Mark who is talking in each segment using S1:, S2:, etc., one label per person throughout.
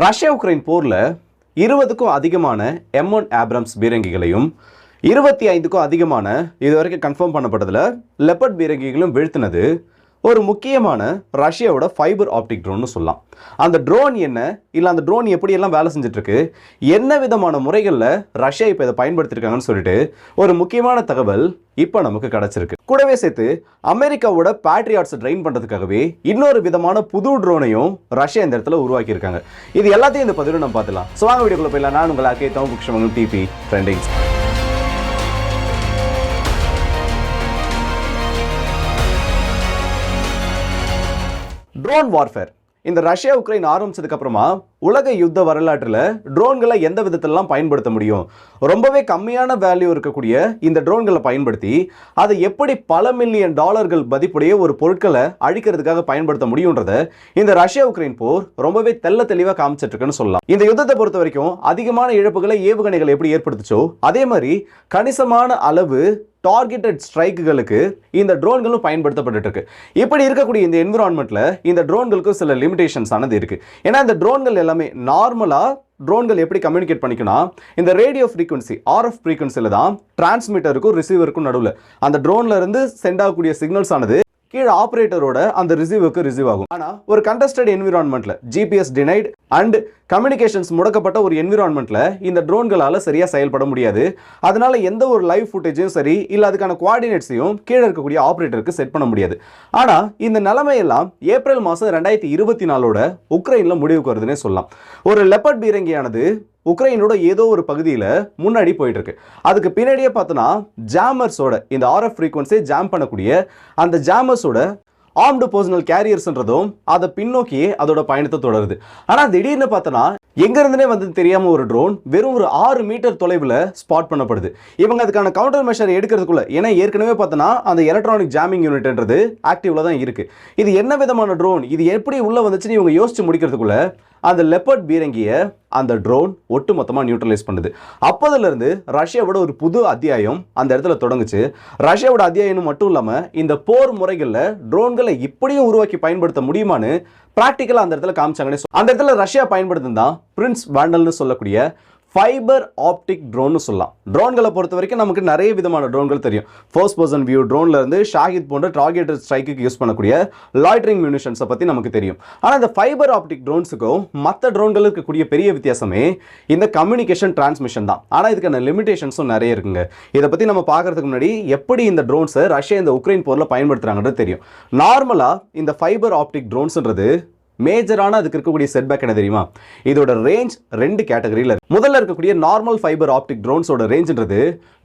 S1: Russia Ukraine போரில் 20க்கும் அதிகமான M1 Abrams பீரங்கிகளையும் 25க்கும் அதிகமான இதுவரைக்கும் கன்ஃபார்ம் பண்ணப்பட்டதில் லெப்பர்ட் பீரங்கிகளும் வீழ்த்தினது ஒரு முக்கியமான ரஷ்யாவோட ஃபைபர் ஆப்டிக் ட்ரோன்னு சொல்லலாம். அந்த ட்ரோன் என்ன, இல்லை அந்த ட்ரோன் எப்படியெல்லாம் வேலை செஞ்சுட்ருக்கு, என்ன விதமான முறைகளில் ரஷ்யா இப்போ இதை பயன்படுத்தியிருக்காங்கன்னு சொல்லிட்டு ஒரு முக்கியமான தகவல் இப்போ நமக்கு கிடச்சிருக்கு. கூடவே சேர்த்து அமெரிக்காவோட பேட்ரியாட்ஸை ட்ரெயின் பண்ணுறதுக்காகவே இன்னொரு விதமான புது ட்ரோனையும் ரஷ்யா இந்த இடத்துல உருவாக்கியிருக்காங்க. இது எல்லாத்தையும் இந்த பதிவில் நம்ம பார்த்துலாம். ஸோ வாங்க வீடியோக்குள்ள போயிடலாம். நான் உங்கள் ஆக்கே Tamil DP trendings. Drone warfare இந்த ரஷ்யா உக்ரைன் ஆரம்பிச்சதுக்கு அப்புறமா உலக யுத்த வரலாற்றில் ட்ரோன்களை எந்த விதத்திலலாம் பயன்படுத்த முடியும், ரொம்பவே கம்மியான வேல்யூ இருக்கக்கூடிய இந்த ட்ரோன்களை பயன்படுத்தி அதை எப்படி பல மில்லியன் டாலர்கள் மதிப்புடைய ஒரு பொருட்களை அழிக்கிறதுக்காக பயன்படுத்த முடியுன்றதை இந்த ரஷ்யா உக்ரைன் போர் ரொம்பவே தெளிவாக காமிச்சிட்டு இருக்குன்னு சொல்லலாம். இந்த யுத்தத்தை பொறுத்த வரைக்கும் அதிகமான இழப்புகளை ஏவுகணைகள் எப்படி ஏற்படுத்துச்சோ அதே மாதிரி கணிசமான அளவு டார்கெட்டட் ஸ்ட்ரைக்குகளுக்கு இந்த ட்ரோன்களும் பயன்படுத்தப்பட்டு இருக்கு. இப்படி இருக்கக்கூடிய இந்த என்விரான்மெண்ட்ல இந்த ட்ரோன்களுக்கு சில லிமிடேஷன்ஸ் ஆனது இருக்கு. ஏன்னா இந்த ட்ரோன்கள் எல்லாமே நார்மலா ட்ரோன்கள் எப்படி கம்யூனிகேட் பண்ணிக்கணும், இந்த ரேடியோ ஃப்ரீக்வன்சி RF ஃப்ரீக்வன்சியில் தான் டிரான்ஸ்மிட்டருக்கும் ரிசீவருக்கும் நடுவில் அந்த ட்ரோன்ல இருந்து சென்ட் ஆகக்கூடிய சிக்னல்ஸ் ஆனது கீழே ஆப்ரேட்டரோட அந்த ரிசீவருக்கு ரிசீவ் ஆகும். ஆனால் ஒரு கண்டஸ்டட் என்விரான்மெண்ட்ல GPS டினைட் அண்ட் கம்யூனிகேஷன்ஸ் முடக்கப்பட்ட ஒரு என்விரான்மெண்ட்ல இந்த ட்ரோன்களால் சரியா செயல்பட முடியாது. அதனால எந்த ஒரு லைவ் ஃபுட்டேஜும் சரி இல்லை அதுக்கான கோஆர்டினேட்ஸையும் கீழே இருக்கக்கூடிய ஆப்ரேட்டருக்கு செட் பண்ண முடியாது. ஆனால் இந்த நிலைமையெல்லாம் ஏப்ரல் மாதம் 2024 உக்ரைனில் முடிவுக்கு வருதுன்னே சொல்லலாம். ஒரு லெப்பர்ட் பீரங்கியானது உக்ரைனோட ஏதோ ஒரு பகுதியில் முன்னாடி போயிட்டு இருக்கு. அதுக்கு பின்னாடியே பார்த்தோன்னா ஜாமர்ஸோட இந்த RF ஃப்ரீக்வன்சியை ஜாம் பண்ணக்கூடிய அந்த ஜாமர்ஸோட ஆர்ம்டு பர்சனல் கேரியர்ஸ்ன்றதும் அதை பின்னோக்கியே அதோட பயணத்தை தொடருது. ஆனால் திடீர்னு பார்த்தோன்னா எங்கிருந்துனே வந்து தெரியாம ஒரு ட்ரோன் வெறும் ஒரு 6 மீட்டர் தொலைவில் ஸ்பாட் பண்ணப்படுது. இவங்க அதுக்கான கவுண்டர் மெஷர் எடுக்கிறதுக்குள்ள, ஏன்னா ஏற்கனவே பார்த்தோன்னா அந்த எலக்ட்ரானிக் ஜாமிங் யூனிட்ன்றது ஆக்டிவ்ல தான் இருக்கு. இது என்ன விதமான ட்ரோன், இது எப்படி உள்ள வந்துச்சுன்னு இவங்க யோசிச்சு முடிக்கிறதுக்குள்ள அந்த லெப்பர்ட் பீரங்கியை அந்த ட்ரோன் ஒட்டு மொத்தமாக நியூட்ரலைஸ் பண்ணுது. அப்போதிலிருந்து ரஷ்யாவோட ஒரு புது அத்தியாயம் அந்த இடத்துல தொடங்குச்சு. ரஷ்யாவோட அத்தியாயம் மட்டும் இல்லாமல் இந்த போர் முறைகளில் ட்ரோன்களை இப்படியும் உருவாக்கி பயன்படுத்த முடியுமான்னு பிராக்டிக்கலாக அந்த இடத்துல காமிச்சாங்கன்னு அந்த இடத்துல ரஷ்யா பயன்படுத்துதான் பிரின்ஸ் வாண்டல்னு சொல்லக்கூடிய ஃபைபர் ஆப்டிக் ட்ரோன்னு சொல்லலாம். ட்ரோன்களை பொறுத்த வரைக்கும் நமக்கு நிறைய விதமான ட்ரோன்கள் தெரியும். ஃபர்ஸ்ட் பர்சன் வியூ ட்ரோன்ல இருந்து ஷாஹித் போன்ற டார்கெட்டட் ஸ்ட்ரைக்கு யூஸ் பண்ணக்கூடிய லாய்டரிங் மியூனிஷன்ஸை பற்றி நமக்கு தெரியும். ஆனால் இந்த ஃபைபர் ஆப்டிக் ட்ரோன்ஸுக்கும் மற்ற ட்ரோன்களுக்கு இருக்கக்கூடிய பெரிய வித்தியாசமே இந்த கம்யூனிகேஷன் டிரான்ஸ்மிஷன் தான். ஆனால் இதுக்கான லிமிடேஷன்ஸும் நிறைய இருக்குங்க. இதை பற்றி நம்ம பார்க்கறதுக்கு முன்னாடி எப்படி இந்த ட்ரோன்ஸை ரஷ்யா இந்த உக்ரைன் போரில் பயன்படுத்துறாங்கன்றது தெரியும். நார்மலாக இந்த ஃபைபர் ஆப்டிக் ட்ரோன்ஸ்ன்றது மேஜரான அதுக்கு இருக்கக்கூடிய செட்பேக் என்ன தெரியுமா, இதோட ரேஞ்ச் 2 கேட்டகரியில் இருக்கு. முதல்ல இருக்கக்கூடிய நார்மல் ஃபைபர் ஆப்டிக் ட்ரோன்ஸோட ரேஞ்ச்ன்றது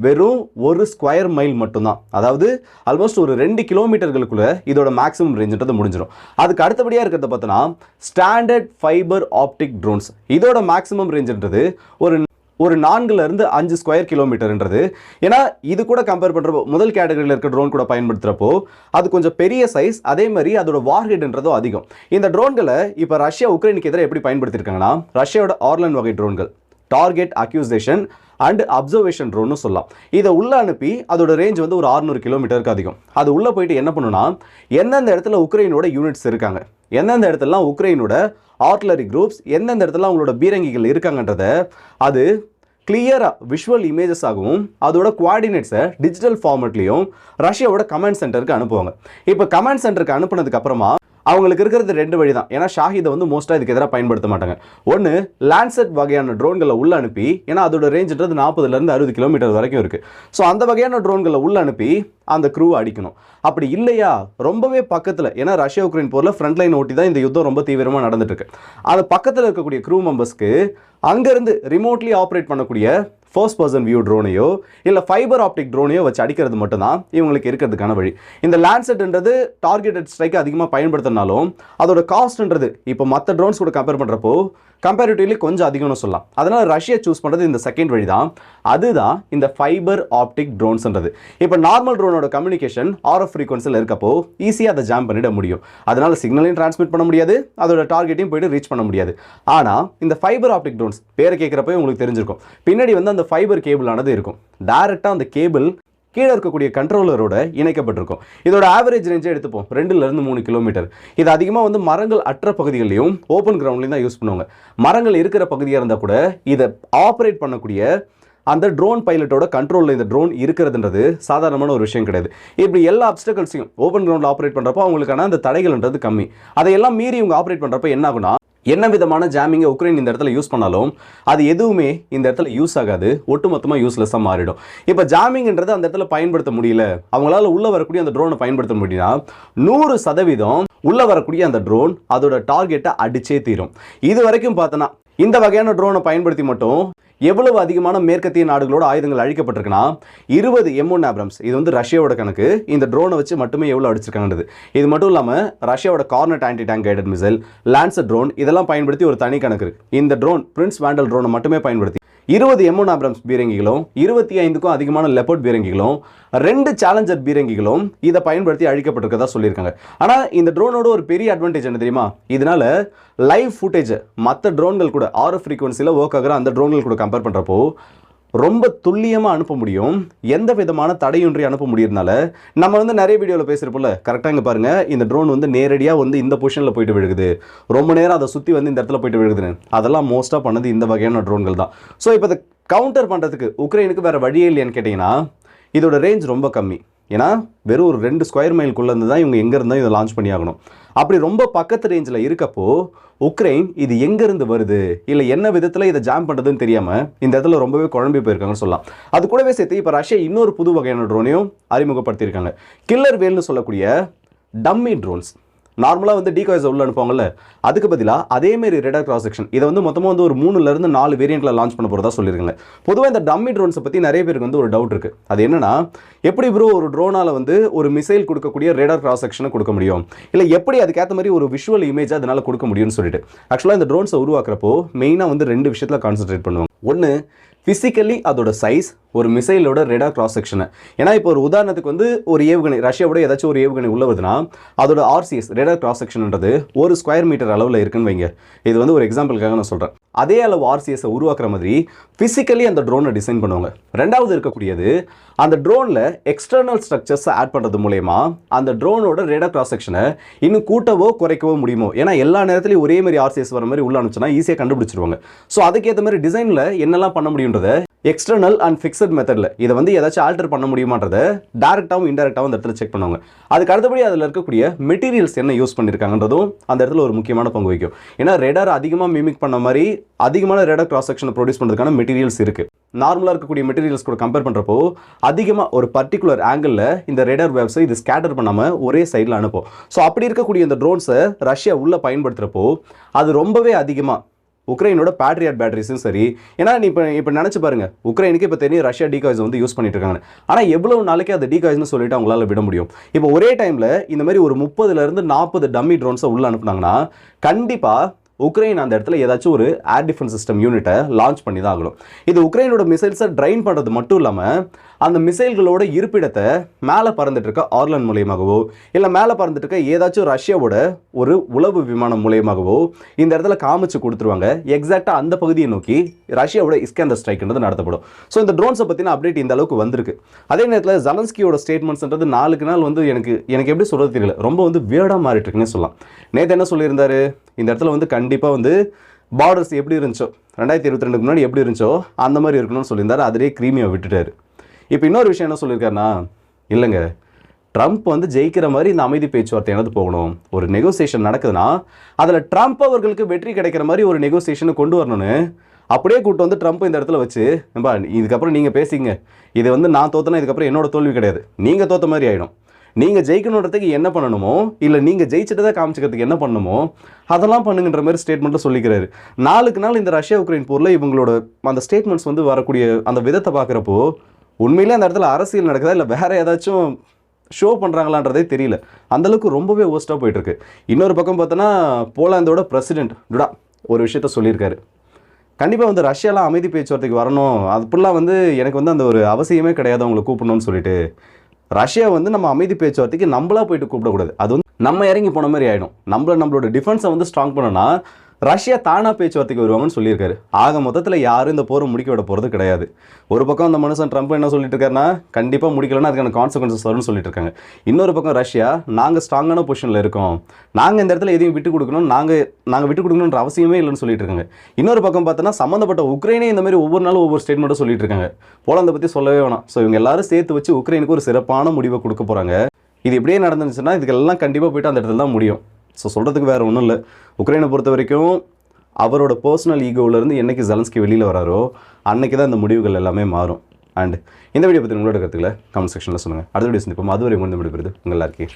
S1: வெறும் 1 ஸ்கொயர் மைல் மட்டும்தான். அதாவது ஆல்மோஸ்ட் ஒரு 2 கிலோமீட்டர்களுக்குள்ள இதோட மேக்ஸிமம் ரேஞ்ச்ன்றது முடிஞ்சிடும். அதுக்கு அடுத்தபடியாக இருக்கிறத பார்த்தோன்னா ஸ்டாண்டர்ட் ஃபைபர் ஆப்டிக் ட்ரோன்ஸ், இதோட மேக்ஸிமம் ரேஞ்ச்ன்றது ஒரு 4-5 ஸ்கொயர் கிலோமீட்டர்ன்றது. ஏன்னா இது கூட கம்பேர் பண்ணுறப்போ முதல் கேட்டகரியில் இருக்க ட்ரோன் கூட பயன்படுத்துகிறப்போ அது கொஞ்சம் பெரிய சைஸ், அதே மாதிரி அதோட வார்ஹெட்ன்றதும் அதிகம். இந்த ட்ரோன்களை இப்போ ரஷ்யா உக்ரைனுக்கு எதிராக எப்படி பயன்படுத்தியிருக்காங்கன்னா ரஷ்யாவோட ஆர்லன் வகை ட்ரோன்கள், டார்கெட் அக்யூசேஷன் அண்ட் அப்சர்வேஷன் ட்ரோன்னு சொல்லலாம். இதை உள்ள அனுப்பி அதோட ரேஞ்ச் வந்து ஒரு 600 கிலோமீட்டருக்கு அதிகம். அது உள்ள போயிட்டு என்ன பண்ணுன்னா எந்தெந்த இடத்துல உக்ரைனோட யூனிட்ஸ் இருக்காங்க, எந்தெந்த இடத்துலலாம் உக்ரைனோட ஆர்ட்லரி குரூப்ஸ், எந்தெந்த இடத்துல அவங்களோட பீரங்கிகள் இருக்காங்கன்றத அது கிளியராக விஷுவல் இமேஜஸ் ஆகவும் அதோட கோஆர்டினேட்ஸை டிஜிட்டல் ஃபார்மேட்லையும் ரஷ்யாவோட கமாண்ட் சென்டருக்கு அனுப்புவாங்க. இப்போ கமாண்ட் சென்டருக்கு அனுப்புனதுக்கு அப்புறமா அவங்களுக்கு இருக்கிறது 2 வழி தான். ஏன்னா ஷாஹிதை வந்து மோஸ்ட்டாக இதுக்கு எதிராக பயன்படுத்த மாட்டாங்க. ஒன்று லான்செட் வகையான ட்ரோன்களை உள்ள அனுப்பி, ஏன்னா அதோட ரேஞ்சுன்றது 40-60 கிலோமீட்டர் வரைக்கும் இருக்குது. ஸோ அந்த வகையான ட்ரோன்களை உள்ள அனுப்பி அந்த க்ரூ அடிக்கணும். அப்படி இல்லையா ரொம்பவே பக்கத்தில், ஏன்னா ரஷ்யா உக்ரைன் போரில் ஃப்ரண்ட் லைன் ஓட்டி தான் இந்த யுத்தம் ரொம்ப தீவிரமாக நடந்துட்டு இருக்கு. அது பக்கத்தில் இருக்கக்கூடிய க்ரூ மெம்பர்ஸ்க்கு அங்கேருந்து ரிமோட்லி ஆப்ரேட் பண்ணக்கூடிய ஃபர்ஸ்ட் பர்சன் வியூ ட்ரோனையோ இல்லை ஃபைபர் ஆப்டிக் ட்ரோனையோ வச்சு அடிக்கிறது மட்டும்தான் இவங்களுக்கு இருக்கிறதுக்கான வழி. இந்த லான்செட்ன்றது டார்கெட்டட் ஸ்ட்ரைக் அதிகமாக பயன்படுத்தினாலும் அதோட காஸ்ட்ன்றது இப்போ மற்ற ட்ரோன்ஸ் கூட கம்பேர் பண்ணுறப்போ கம்பேரிட்டிவ்லி கொஞ்சம் அதிகம்னு சொல்லலாம். அதனால் ரஷ்யா சூஸ் பண்ணுறது இந்த செகண்ட் வழி தான். அதுதான் இந்த ஃபைபர் ஆப்டிக் ட்ரோன்ஸ்ன்றது. இப்போ நார்மல் ட்ரோனோட கம்யூனிகேஷன் RF ஃப்ரீக்வன்சியில் இருக்கப்போ ஈஸியாக அதை ஜாம் பண்ணிட முடியும். அதனால் சிக்னலையும் டிரான்ஸ்மிட் பண்ண முடியாது, அதோட டார்கெட்டையும் போய்ட்டு ரீச் பண்ண முடியாது. ஆனால் இந்த ஃபைபர் ஆப்டிக் ட்ரோன்ஸ் பேரை கேட்குறப்போ உங்களுக்கு தெரிஞ்சிருக்கும், பின்னாடி வந்து அந்த ஃபைபர் கேபிள் ஆனது இருக்கும். டைரெக்டாக அந்த கேபிள் கீழே இருக்கக்கூடிய கண்ட்ரோலரோட இணைக்கப்பட்டிருக்கும். இதோட ஆவரேஜ் ரேஞ்சே எடுத்துப்போம் 2லேருந்து 3 கிலோமீட்டர். இது அதிகமாக வந்து மரங்கள் அற்ற பகுதிகளையும் ஓப்பன் கிரவுண்ட்லையும் தான் யூஸ் பண்ணுவாங்க. மரங்கள் இருக்கிற பகுதியாக இருந்தால் கூட இதை ஆப்ரேட் பண்ணக்கூடிய அந்த ட்ரோன் பைலட்டோட கண்ட்ரோலில் இந்த ட்ரோன் இருக்கிறதுன்றது சாதாரணமான ஒரு விஷயம் கிடையாது. இப்படி எல்லா அப்டக்கல்ஸையும் ஓப்பன் கிரவுண்டில் ஆப்ரேட் பண்ணுறப்போ அவங்களுக்கான அந்த தடைகள்ன்றது கம்மி. அதையெல்லாம் மீறி இவங்க ஆப்ரேட் பண்ணுறப்ப என்ன ஆகுனா, என்ன விதமான ஜாமிங்கை உக்ரைன் இந்த இடத்துல யூஸ் பண்ணாலும் அது எதுவுமே இந்த இடத்துல யூஸ் ஆகாது, ஒட்டுமொத்தமாக யூஸ்லெஸ்ஸாக மாறிடும். இப்போ ஜாமிங்ன்றது அந்த இடத்துல பயன்படுத்த முடியல, அவங்களால உள்ள வரக்கூடிய அந்த ட்ரோனை பயன்படுத்த முடியும்னா 100% உள்ள வரக்கூடிய அந்த ட்ரோன் அதோட டார்கெட்டை அடிச்சே தீரும். இது வரைக்கும் பார்த்தோன்னா இந்த வகையான ட்ரோனை பயன்படுத்தி மட்டும் எவ்வளவு அதிகமான மேற்கத்திய நாடுகளோட ஆயுதங்கள் அழிக்கப்பட்டிருக்குன்னா 20 M1 ஆப்ரம்ஸ். இது வந்து ரஷ்யாவோட கணக்கு. இந்த ட்ரோனை வச்சு மட்டுமே எவ்வளோ அடிச்சிருக்காங்கன்றது. இது மட்டும் இல்லாமல் ரஷ்யாவோட கார்னட் anti tank guided missile, Lancer drone இதெல்லாம் பயன்படுத்தி ஒரு தனி கணக்கு இருக்கு. இந்த ட்ரோன் பிரின்ஸ் வேண்டல் ட்ரோனை மட்டுமே பயன்படுத்தி 20 M1 ஆப்ரம்ஸ் பீரங்கிகளும் 25க்கும் அதிகமான லெப்பர்ட் பீரங்கிகளும் 2 சேலஞ்சர் பீரங்கிகளும் இதை பயன்படுத்தி அழிக்கப்பட்டிருக்கதா சொல்லியிருக்காங்க. ஆனால் இந்த ட்ரோனோட ஒரு பெரிய அட்வான்டேஜ் என்ன தெரியுமா? இதனால லைவ் ஃபுட்டேஜ் மற்ற ட்ரோன்கள் கூட RF ஃப்ரீக்வன்சியில் ஒர்க் ஆகிற அந்த ட்ரோன்கள் கூட கம்பேர் பண்ணுறப்போ ரொம்ப துல்லியமாக அனுப்ப முடியும், எந்த விதமான தடையின்றி அனுப்ப முடியறதுனால நம்ம வந்து நிறைய வீடியோவில் பேசுகிறப்போல கரெக்டாக இங்கே பாருங்கள், இந்த ட்ரோன் வந்து நேரடியாக வந்து இந்த பொசிஷனில் போயிட்டு விழுகுது, ரொம்ப நேரம் அதை சுற்றி வந்து இந்த இடத்துல போயிட்டு விழுகுதுன்னு, அதெல்லாம் மோஸ்ட்டாக பண்ணது இந்த வகையான ட்ரோன்கள் தான். ஸோ இப்போ இதை கவுண்டர் பண்ணுறதுக்கு உக்ரைனுக்கு வேறு வழியே இல்லையான்னு கேட்டிங்கன்னா இதோட ரேஞ்ச் ரொம்ப கம்மி. ஏன்னா வெறும் ஒரு 2 ஸ்கொயர் மைலுக்குள்ளேருந்து தான் இவங்க எங்கே இருந்தால் இதை லான்ச் பண்ணி ஆகணும். அப்படி ரொம்ப பக்கத்து ரேஞ்சில் இருக்கப்போ உக்ரைன் இது எங்கேருந்து வருது இல்லை என்ன விதத்தில் இதை ஜாம் பண்ணுறதுன்னு தெரியாமல் இந்த இடத்துல ரொம்பவே குழம்பி போயிருக்காங்கன்னு சொல்லலாம். அது கூடவே சேர்த்து இப்போ ரஷ்யா இன்னொரு புது வகையான ட்ரோனையும் அறிமுகப்படுத்தியிருக்காங்க. கில்லர் வேல்னு சொல்லக்கூடிய டம்மி ட்ரோன்ஸ். நார்மலாக வந்து டீகாய்ஸை உள்ள அனுப்புவாங்கல்ல, அதுக்கு பதிலாக அதேமாரி ரேடார் கிராஸ் செக்ஷன் இதை வந்து மொத்தமாக வந்து ஒரு 3லேருந்து 4 வேரியண்ட்டில் லான்ச் பண்ண போகிறதா சொல்லியிருக்காங்க. பொதுவாக இந்த டம்மி ட்ரோன்ஸை பற்றி நிறைய பேருக்கு வந்து ஒரு டவுட் இருக்குது. அது என்னன்னா, எப்படி ப்ரோ ஒரு ட்ரோனால் வந்து ஒரு மிசைல் கொடுக்கக்கூடிய ரேடார் கிராஸ் செக்ஷனை கொடுக்க முடியும், இல்லை எப்படி அதுக்கேற்ற மாதிரி ஒரு விஷுவல் இமேஜ் அதனால் கொடுக்க முடியும்னு சொல்லிட்டு ஆக்சுவலாக இந்த ட்ரோன்ஸை உருவாக்குறப்போ மெயினாக வந்து 2 விஷயத்தில் கான்சென்ட்ரேட் பண்ணுவாங்க. ஒன்று ஃபிசிக்கலி அதோட சைஸ், ஒரு மிசைலோட ரேடார் கிராஸ் செக்ஷனை. ஏன்னா இப்போ ஒரு உதாரணத்துக்கு வந்து ஒரு ஏவுகணை ரஷ்யாவோட ஏதாச்சும் ஒரு ஏவுகணை உள்ள வருதுன்னா அதோட RCS ரேடார் கிராஸ் செக்ஷன்ன்றது 1 ஸ்கொயர் மீட்டர் அளவில் இருக்குன்னு வைங்க. இது வந்து ஒரு எக்ஸாம்பிளுக்காக நான் சொல்கிறேன். அதே அளவு RCSஐ உருவாக்குற மாதிரி ஃபிசிக்கலி அந்த ட்ரோனை டிசைன் பண்ணுவாங்க. ரெண்டாவது இருக்கக்கூடியது அந்த ட்ரோனில் எக்ஸ்டர்னல் ஸ்ட்ரக்சர்ஸை ஆட் பண்ணுறது மூலயமா அந்த ட்ரோனோட ரேடார் கிராஸ் செக்ஷனை இன்னும் கூட்டவோ குறைக்கவோ முடியுமோ. ஏன்னா எல்லா நேரத்துலையும் ஒரே மாதிரி RCS வர மாதிரி உள்ள அனுப்பிச்சுன்னா ஈஸியாக கண்டுபிடிச்சிருவாங்க. ஸோ அதுக்கேற்ற மாதிரி டிசைனில் என்னெல்லாம் பண்ண முடியுன்றதை எக்ஸ்டர்னல் அண்ட் ஃபிக்ஸட் மெத்தடில் இதை வந்து ஏதாச்சும் ஆல்டர் பண்ண முடியுமான்றதை டேரெக்டாகவும் இன்டெரக்டாகவும் அந்த இடத்துல செக் பண்ணுவாங்க. அதுக்கு அடுத்தபடி அதில் இருக்கக்கூடிய மெட்டீரியல்ஸ் என்ன யூஸ் பண்ணியிருக்காங்கன்றதும் அந்த இடத்துல ஒரு முக்கியமான பங்கு வகிக்கும். ஏன்னா ரேடார் அதிகமாக மிமிக் பண்ண மாதிரி அதிகமான ரேடார் கிராஸ் செக்ஷனை ப்ரொடியூஸ் பண்ணுறதுக்கான மெட்டீரியல்ஸ் இருக்குது. நார்மலாக இருக்கக்கூடிய மெட்டீரியல்ஸ் கூட கம்பேர் பண்ணுறப்போ அதிகமாக ஒரு பர்டிகுலர் ஆங்கிளில் இந்த ரேடார் வேவ்ஸை இது ஸ்கேட்டர் பண்ணாமல் ஒரே சைடில் அனுப்பும். ஸோ அப்படி இருக்கக்கூடிய இந்த ட்ரோன்ஸை ரஷ்யா உள்ளே பயன்படுத்துகிறப்போ அது ரொம்பவே அதிகமாக உக்ரைனோட பேட்ரியாட் பேட்டரிஸும் சரி. ஏன்னா நீ இப்போ நினச்சி பாருங்க, உக்ரைனுக்கு இப்போ தெரியும் ரஷ்யா டீகாய்ஸ் வந்து யூஸ் பண்ணிட்டு இருக்காங்க. ஆனால் எவ்வளவு நாளைக்கு அந்த டீகாய்ஸ்னு சொல்லிட்டு அவங்களால விட முடியும்? இப்போ ஒரே டைமில் இந்த மாதிரி ஒரு 30லேருந்து 40 டம்மி ட்ரோன்ஸை உள்ள அனுப்புனாங்கன்னா கண்டிப்பாக உக்ரைன் அந்த இடத்துல ஏதாச்சும் ஒரு ஏர் டிஃபென்ஸ் சிஸ்டம் யூனிட்டை லான்ச் பண்ணி தான் ஆகணும். இது உக்ரைனோட மிசைல்ஸை ட்ரைன் பண்ணுறது மட்டும் இல்லாமல் அந்த மிசைல்களோட இருப்பிடத்தை மேலே பறந்துட்டு இருக்க ஆர்லன் மூலியமாகவோ இல்லை மேலே பறந்துட்டு இருக்க ஏதாச்சும் ரஷ்யாவோட ஒரு உளவு விமானம் மூலியமாகவோ இந்த இடத்துல காமிச்சு கொடுத்துருவாங்க. எக்ஸாக்டாக அந்த பகுதியை நோக்கி ரஷ்யாவோட இஸ்கேண்டர் ஸ்ட்ரைக்ன்றது நடத்தப்படும். ஸோ இந்த ட்ரோன்ஸை பற்றின அப்டேட் இந்த அளவுக்கு வந்திருக்கு. அதே நேரத்தில் ஜெலன்ஸ்கியோட ஸ்டேட்மெண்ட்ஸ்ன்றது நாளுக்கு நாள் வந்து எனக்கு எப்படி சொல்கிறது தெரியல, ரொம்ப வந்து வியர்டாக மாறிட்டு இருக்குன்னே சொல்லலாம். நேற்று என்ன சொல்லியிருந்தாரு, இந்த இடத்துல வந்து கண்டிப்பாக வந்து பார்டர்ஸ் எப்படி இருந்துச்சோ 2022க்கு முன்னாடி எப்படி இருந்துச்சோ அந்த மாதிரி இருக்கணும்னு சொல்லியிருந்தாரு. அதிலே கிரீமியை விட்டுட்டாரு. இப்போ இன்னொரு விஷயம் என்ன சொல்லியிருக்காருன்னா, இல்லைங்க ட்ரம்ப் வந்து ஜெயிக்கிற மாதிரி இந்த அமைதி பேச்சுவார்த்தை எனது போகணும், ஒரு நெகோசியேஷன் நடக்குதுன்னா அதில் ட்ரம்ப் அவர்களுக்கு வெற்றி கிடைக்கிற மாதிரி ஒரு நெகோசியேஷனை கொண்டு வரணும்னு அப்படியே கூட்டு வந்து ட்ரம்ப் இந்த இடத்துல வச்சு, இதுக்கப்புறம் நீங்கள் பேசிங்க, இது வந்து நான் தோத்தனா இதுக்கப்புறம் என்னோட தோல்வி கிடையாது, நீங்கள் தோத்த மாதிரி ஆகிடும், நீங்கள் ஜெயிக்கணுன்றதுக்கு என்ன பண்ணணுமோ இல்லை நீங்கள் ஜெயிச்சுட்டு தான் காமிச்சிக்கிறதுக்கு என்ன பண்ணணுமோ அதெல்லாம் பண்ணுங்கன்ற மாதிரி ஸ்டேட்மெண்ட்டை சொல்லிக்கிறாரு. நாளுக்கு நாள் இந்த ரஷ்யா உக்ரைன் போரில் இவங்களோட அந்த ஸ்டேட்மெண்ட்ஸ் வந்து வரக்கூடிய அந்த விதத்தை பார்க்குறப்போ உண்மையிலே அந்த இடத்துல அரசியல் நடக்குதா இல்லை வேறு ஏதாச்சும் ஷோ பண்ணுறாங்களான்றதே தெரியல. அந்தளவுக்கு ரொம்பவே ஓஸ்ட்டாக போயிட்டுருக்கு. இன்னொரு பக்கம் பார்த்தோன்னா போலாந்தோட பிரசிடென்ட் டுடா ஒரு விஷயத்த சொல்லியிருக்காரு, கண்டிப்பாக வந்து ரஷ்யாலாம் அமைதி பேச்சுவார்த்தைக்கு வரணும், அப்படிலாம் வந்து எனக்கு வந்து அந்த ஒரு அவசியமே கிடையாது அவங்களை கூப்பிடணும்னு சொல்லிட்டு. ரஷ்யா வந்து நம்ம அமைதி பேச்சுவார்த்தைக்கு நம்மளா போயிட்டு கூப்பிடக்கூடாது, அது வந்து நம்ம இறங்கி போன மாதிரி ஆகிடும். நம்மளோட டிஃபென்ஸை வந்து ஸ்ட்ராங் பண்ணோன்னா ரஷ்யா தானா பேச்சுவார்த்தைக்கு வருவாங்கன்னு சொல்லியிருக்காரு. ஆக மொத்தத்தில் யாரும் இந்த போரை முடிக்க விட போகிறது கிடையாது. ஒரு பக்கம் அந்த மனுஷன் ட்ரம்ப் என்ன சொல்லிட்டு இருக்காருன்னா, கண்டிப்பாக முடிக்கலன்னா அதுக்கான கான்சிக்வன்சஸ் வரும்னு சொல்லிட்டு இருக்காங்க. இன்னொரு பக்கம் ரஷ்யா, நாங்கள் ஸ்ட்ராங்கான பொசிஷனில் இருக்கோம், நாங்கள் இந்த இடத்துல எதையும் விட்டு கொடுக்கணும், நாங்கள் விட்டு கொடுக்கணுன்ற அவசியமே இல்லைன்னு சொல்லிட்டு இருக்காங்க. இன்னொரு பக்கம் பார்த்தோன்னா சம்மந்தப்பட்ட உக்ரைனே இந்த மாதிரி ஒவ்வொரு நாளும் ஒவ்வொரு ஸ்டேட்மெண்ட்டும் சொல்லிட்டு இருக்காங்க. போலந்தை பற்றி சொல்லவே வேணாம். ஸோ இவங்க எல்லாரும் சேர்த்து வச்சு உக்ரைனுக்கு ஒரு சிறப்பான முடிவை கொடுக்க போகிறாங்க. இது இப்படியே நடந்துச்சுன்னா இதுக்கெல்லாம் கண்டிப்பாக போயிட்டு அந்த இடத்துல தான் முடியும். ஸோ சொல்கிறதுக்கு வேறு ஒன்றும் இல்லை. உக்ரைனை பொறுத்த வரைக்கும் அவரோட பர்சனல் ஈகோவிலேருந்து என்னைக்கு ஜெலன்ஸ்கி வெளியில் வராரோ அன்னைக்கு தான் இந்த முடிவுகள் எல்லாமே மாறும். அண்ட் இந்த வீடியோ பற்றி உங்களோட கருத்துக்களை கமெண்ட் செக்ஷனில் சொல்லுங்கள். அடுத்த வீடியோ சந்திப்போம். அதுவரை முடிந்து விடுகிறது உங்கள் எல்லாருக்கே.